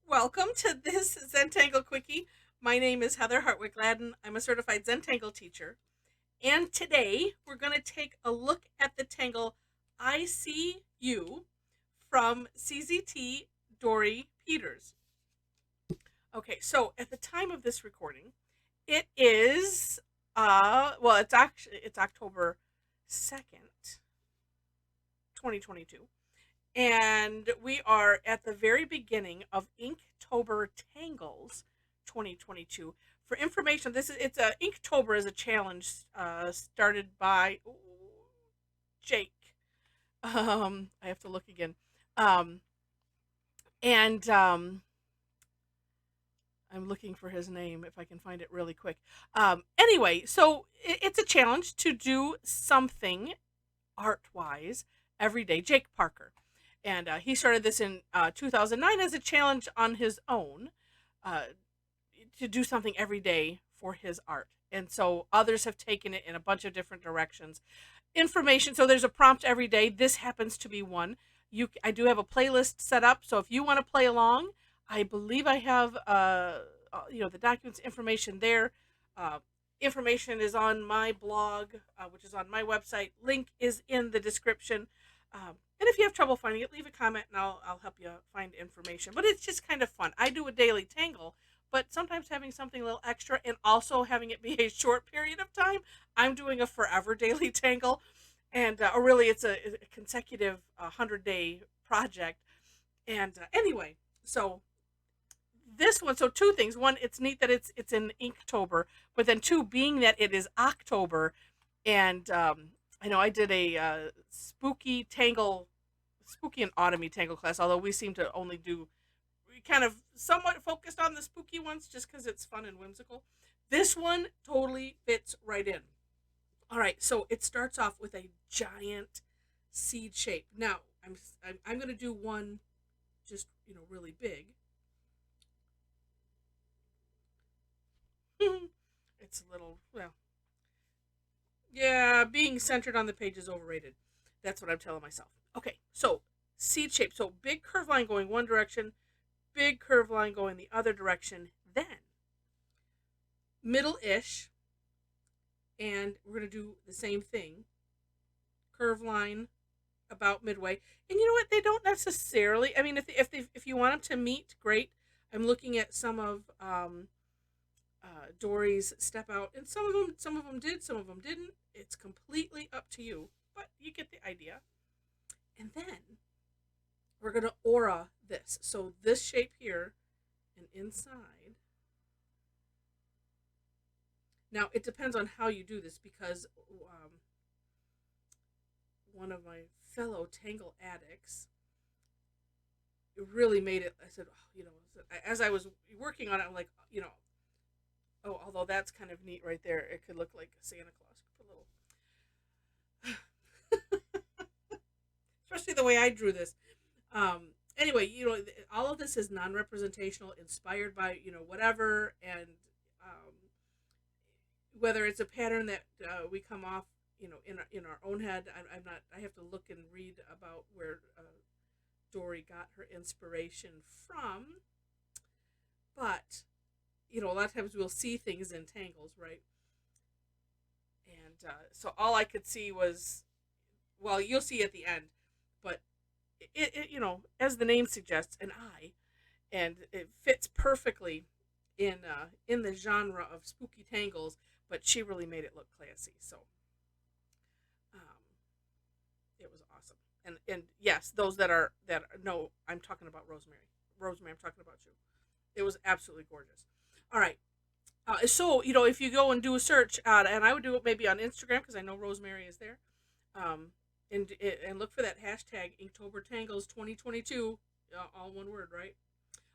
Welcome to this Zentangle Quickie. My name is Heather Hartwick Gladden. I'm a certified Zentangle teacher. And today we're going to take a look at the Tangle ISEA-U from CZT Dory Peeters. Okay, so at the time of this recording, it is it's October 2nd, 2022. And we are at the very beginning of Inktober Tangles 2022. For information, Inktober is a challenge started by Jake. I have to look again. Um, and I'm looking for his name if I can find it really quick. Anyway, so it's a challenge to do something art wise every day. Jake Parker. And he started this in 2009 as a challenge on his own uh, to do something every day for his art. And so others have taken it in a bunch of different directions. Information. So there's a prompt every day. This happens to be one. I do have a playlist set up. So if you want to play along, I believe I have the documents information there. Uh, Information is on my blog, which is on my website. Link is in the description. And if you have trouble finding it, leave a comment and I'll help you find information. But it's just kind of fun. I do a daily tangle, but sometimes having something a little extra and also having it be a short period of time. I'm doing a forever daily tangle, and or really it's a consecutive 100-day project. And anyway, so this one, so two things. One, it's neat that it's in Inktober, but then two, being that it is October, and I know I did a spooky and autumny tangle class. Although we seem to only do, we kind of somewhat focused on the spooky ones just because it's fun and whimsical. This one totally fits right in. All right, so it starts off with a giant seed shape. Now I'm going to do one just really big. It's a little, well, yeah, being centered on the page is overrated. That's what I'm telling myself. Okay, so seed shape. So big curve line going one direction, big curve line going the other direction, then middle-ish, and we're going to do the same thing. Curve line about midway. And you know what? They don't necessarily, I mean, if you want them to meet, great. I'm looking at some of Dory's step out, and some of them did, some of them didn't. It's completely up to you, but you get the idea. And then we're gonna aura this. So this shape here, and inside. Now it depends on how you do this because one of my fellow Tangle addicts really made it. I said, oh, as I was working on it, I'm like, oh, although that's kind of neat right there. It could look like Santa Claus. Put a little, especially the way I drew this. Anyway, all of this is non-representational, inspired by whatever, and um, whether it's a pattern that we come off, in our own head. I'm not. I have to look and read about where Dory got her inspiration from, but a lot of times we'll see things in tangles, right? And so all I could see was, well, you'll see at the end, but as the name suggests, an eye, and it fits perfectly in the genre of spooky tangles. But she really made it look classy, so um, it was awesome. And yes, those that are no, I'm talking about Rosemary. Rosemary, I'm talking about you. It was absolutely gorgeous. All right. So if you go and do a search, and I would do it maybe on Instagram because I know Rosemary is there, um, and look for that hashtag Inktober Tangles 2022, all one word, right?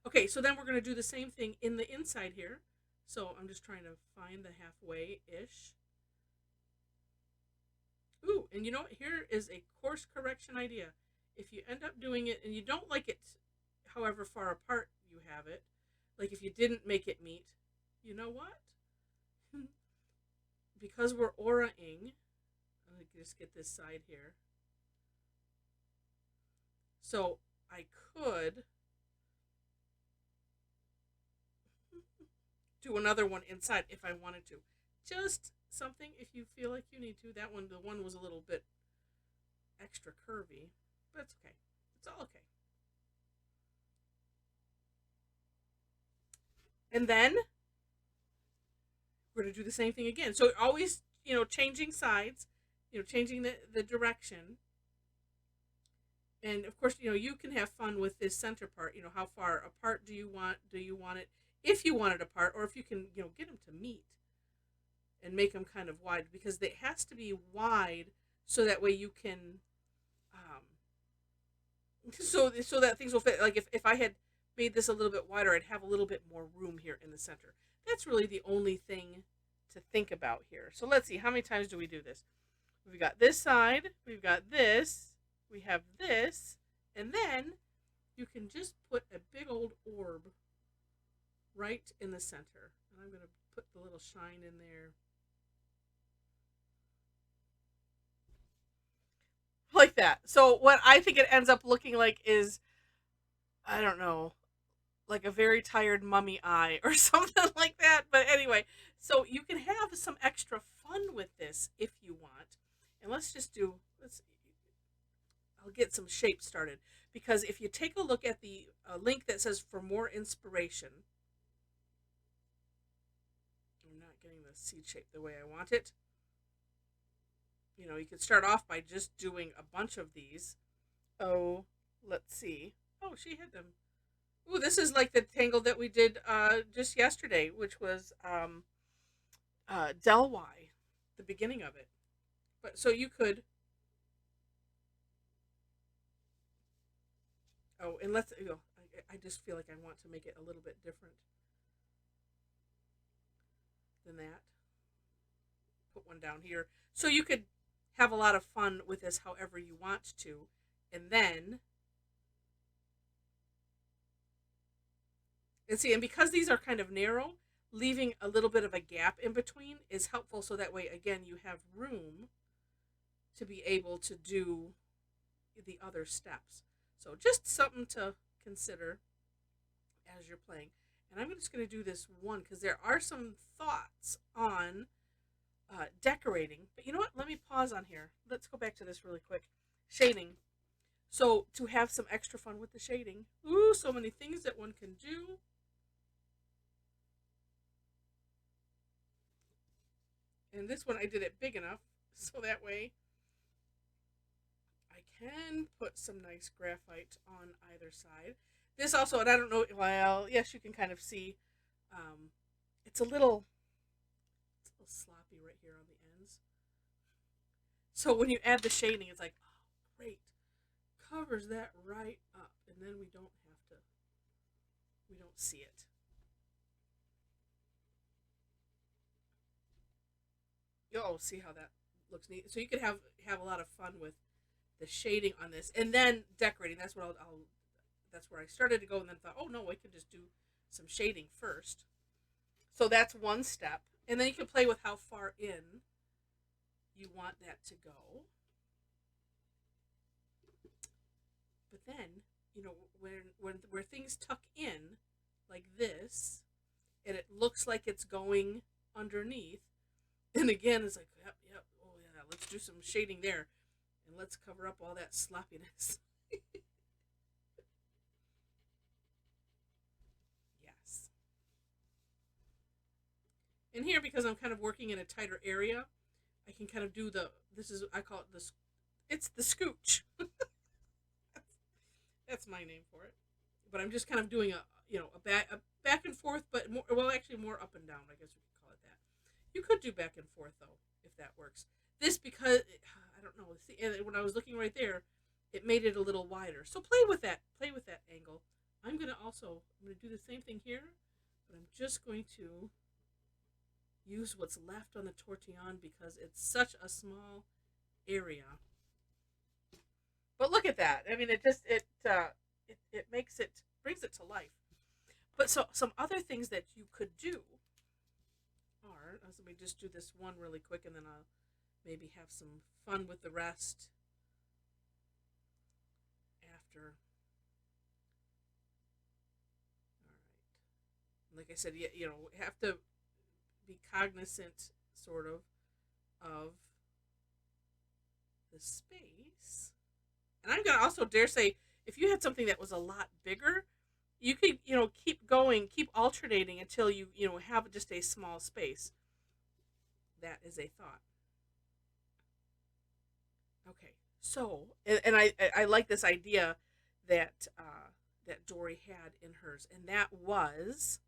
Okay, so then we're gonna do the same thing in the inside here. So I'm just trying to find the halfway ish. Ooh, and here is a course correction idea. If you end up doing it and you don't like it, however far apart you have it, like if you didn't make it meet, you know what? Because we're auraing, let me just get this side here. So I could do another one inside if I wanted to. Just something if you feel like you need to. That one, the one was a little bit extra curvy, but it's okay. It's all okay. And then we're going to do the same thing again. So always, changing sides, changing the direction. And of course, you can have fun with this center part. How far apart do you want it? If you want it apart, or if you can, get them to meet and make them kind of wide, because it has to be wide so that way you can, so that things will fit. Like if I had made this a little bit wider, I'd have a little bit more room here in the center. That's really the only thing to think about here. So let's see, how many times do we do this? We've got this side, we've got this, we have this, and then you can just put a big old orb right in the center. And I'm going to put the little shine in there. Like that. So what I think it ends up looking like is, I don't know, like a very tired mummy eye or something like that. But anyway, so you can have some extra fun with this if you want. And I'll get some shapes started. Because if you take a look at the link that says for more inspiration, I'm not getting the seed shape the way I want it. You could start off by just doing a bunch of these. Oh, let's see. Oh, she had them. Ooh, this is like the tangle that we did just yesterday, which was Del Y, the beginning of it. But so you could. Oh, and I just feel like I want to make it a little bit different than that. Put one down here. So you could have a lot of fun with this however you want to. And then, and because these are kind of narrow, leaving a little bit of a gap in between is helpful, so that way, again, you have room to be able to do the other steps. So just something to consider as you're playing. And I'm just going to do this one because there are some thoughts on decorating. But you know what? Let me pause on here. Let's go back to this really quick. Shading. So to have some extra fun with the shading. Ooh, so many things that one can do. And this one I did it big enough so that way I can put some nice graphite on either side. This also, and I don't know, well, yes, you can kind of see it's a little sloppy right here on the ends. So when you add the shading, it's like, oh, great. Covers that right up. And then we don't see it. Oh, see how that looks neat. So you could have a lot of fun with the shading on this, and then decorating. That's what that's where I started to go, and then thought, oh no, I could just do some shading first. So that's one step, and then you can play with how far in you want that to go. But then, where things tuck in like this, and it looks like it's going underneath. And again, it's like, yep, oh yeah, let's do some shading there. And let's cover up all that sloppiness. Yes. And here, because I'm kind of working in a tighter area, I can kind of do I call it it's the scooch. That's my name for it. But I'm just kind of doing a back and forth, but actually more up and down, I guess we could call it that. You could do back and forth though, if that works. This, because I don't know. See, when I was looking right there, it made it a little wider. So play with that angle. I'm gonna do the same thing here, but I'm just going to use what's left on the tortillon because it's such a small area. But look at that. I mean, it brings it to life. But so some other things that you could do are, let me just do this one really quick, and then I'll maybe have some fun with the rest after. All right. Like I said, have to be cognizant, sort of the space. And I'm gonna also dare say, if you had something that was a lot bigger, you could, keep going, keep alternating until you have just a small space. That is a thought. Okay, so and I like this idea that that Dory had in hers, and that was,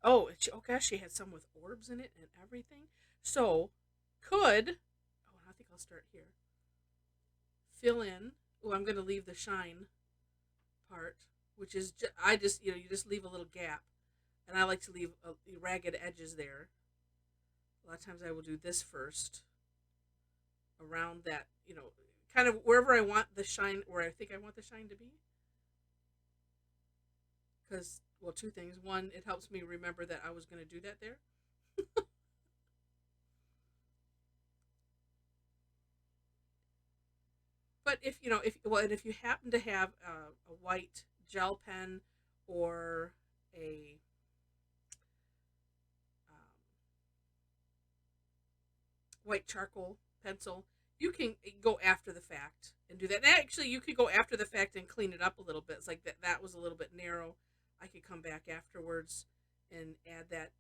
oh gosh, she had some with orbs in it and everything. So could, oh, I think I'll start here. Fill in. Oh, I'm going to leave the shine part, which is I just you just leave a little gap, and I like to leave ragged edges there. A lot of times I will do this first around that, kind of wherever I want the shine, where I think I want the shine to be. Because, well, two things. One, it helps me remember that I was going to do that there. But if you happen to have a white gel pen or a white charcoal pencil, you can go after the fact and do that. And actually, you could go after the fact and clean it up a little bit. It's like that was a little bit narrow. I could come back afterwards and add that,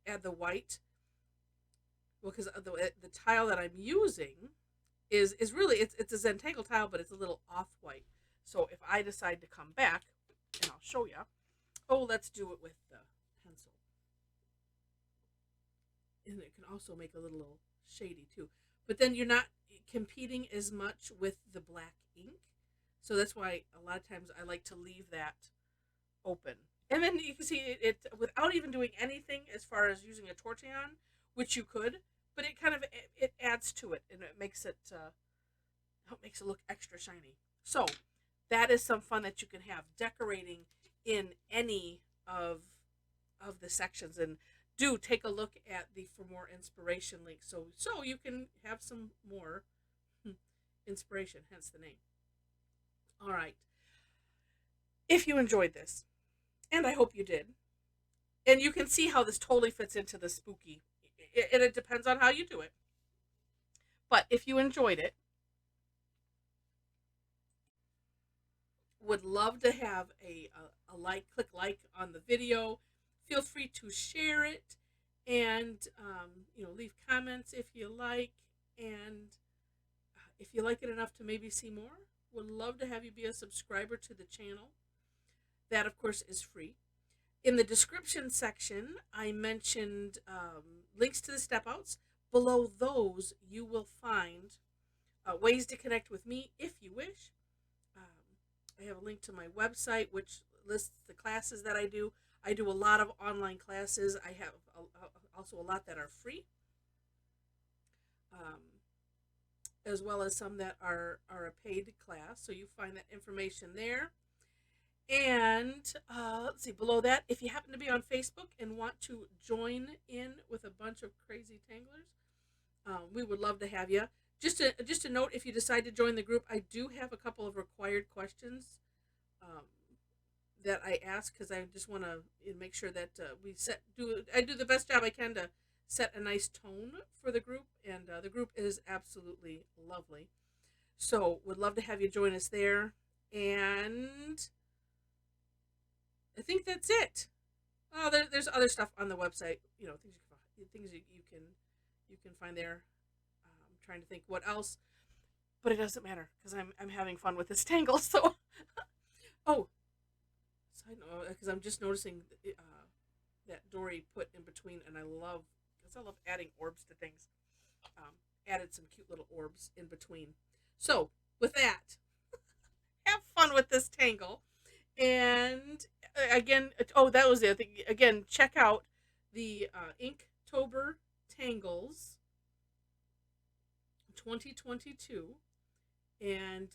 add the white. Well, because the tile that I'm using is really, it's a Zentangle tile, but it's a little off white. So if I decide to come back, and I'll show you. Oh, let's do it with the pencil. And it can also make a little shady too. But then you're not competing as much with the black ink. So that's why a lot of times I like to leave that open. And then you can see it without even doing anything as far as using a tortillon, which you could, but it kind of it adds to it, and it makes it look extra shiny. So that is some fun that you can have decorating in any of the sections. And do take a look at the For More Inspiration link, so you can have some more inspiration, hence the name. All right. If you enjoyed this, and I hope you did, and you can see how this totally fits into the spooky, and it depends on how you do it. But if you enjoyed it, would love to have a click like on the video. Feel free to share it, and leave comments if you like. And if you like it enough to maybe see more, would love to have you be a subscriber to the channel. That, of course, is free. In the description section, I mentioned links to the step outs. Below those, you will find ways to connect with me if you wish. I have a link to my website, which lists the classes that I do. I do a lot of online classes. I have also a lot that are free, as well as some that are a paid class. So you find that information there. And let's see, below that, if you happen to be on Facebook and want to join in with a bunch of crazy tanglers, we would love to have you. Just a note, if you decide to join the group, I do have a couple of required questions that I ask, because I just want to make sure that I do the best job I can to set a nice tone for the group, and the group is absolutely lovely. So would love to have you join us there. And I think that's it. Oh, there's other stuff on the website. Things you can find there. I'm trying to think what else, but it doesn't matter because I'm having fun with this tangle. So, oh, side note, because I'm just noticing that Dory put in between, and I love adding orbs to things. Added some cute little orbs in between. So with that, have fun with this tangle. And again, that was the other thing. Again, check out the Inktober Tangles 2022. And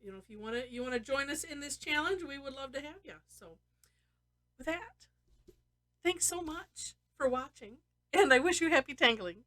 if you want to join us in this challenge, we would love to have you. So with that, thanks so much for watching, and I wish you happy tangling.